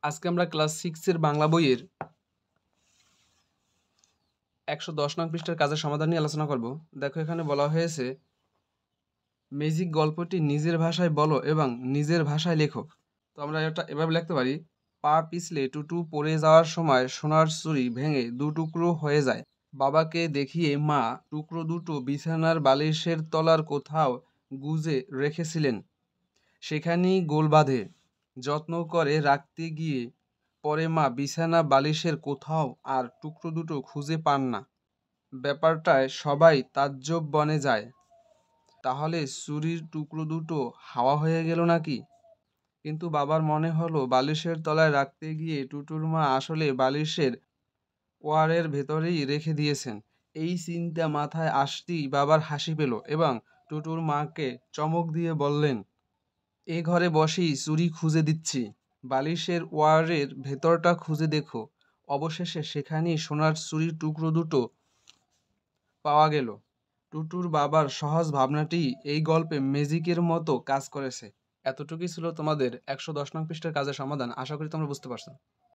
আজকে আমরা ক্লাস 6 এর বাংলা বইয়ের ১১০ নং পৃষ্ঠার কাজের সমাধান নিয়ে আলোচনা করব। দেখো এখানে বলা হয়েছে ম্যাজিক গল্পটি নিজের ভাষায় বলো এবং নিজের ভাষায় লেখো। তো আমরা এটা এভাবে লিখতে পারি, পা পিছলে টুটু পড়ে যাওয়ার সময় সোনার চুড়ি ভেঙে দু টুকরো হয়ে যায়। বাবাকে দেখিয়ে মা টুকরো দুটো বিছানার বালিশের তলার কোথাও গুজে রেখেছিলেন, সেখানেই গোল বাঁধে যত্ন করে রাখতে গিয়ে পরে মা বিছানা বালিশের কোথাও আর টুকরো দুটো খুঁজে পান না। ব্যাপারটায় সবাই তাজ্জব বনে যায়, তাহলে চুরির টুকরো দুটো হাওয়া হয়ে গেল নাকি? কিন্তু বাবার মনে হলো বালিশের তলায় রাখতে গিয়ে টুটুর মা আসলে বালিশের ওয়ারের ভেতরেই রেখে দিয়েছেন। এই চিন্তা মাথায় আসতেই বাবার হাসি পেল এবং টুটুর মাকে চমক দিয়ে বললেন, এ ঘরে বসেই চুরি খুঁজে দিচ্ছি, বালিশের ওয়ারের ভেতরটা খুঁজে দেখো। অবশেষে সেখানেই সোনার চুরির টুকরো দুটো পাওয়া গেল। টুটুর বাবার সহজ ভাবনাটি এই গল্পে ম্যাজিকের মতো কাজ করেছে। এতটুকুই ছিল তোমাদের ১১০ নং পৃষ্ঠার কাজের সমাধান। আশা করি তোমরা বুঝতে পারছো।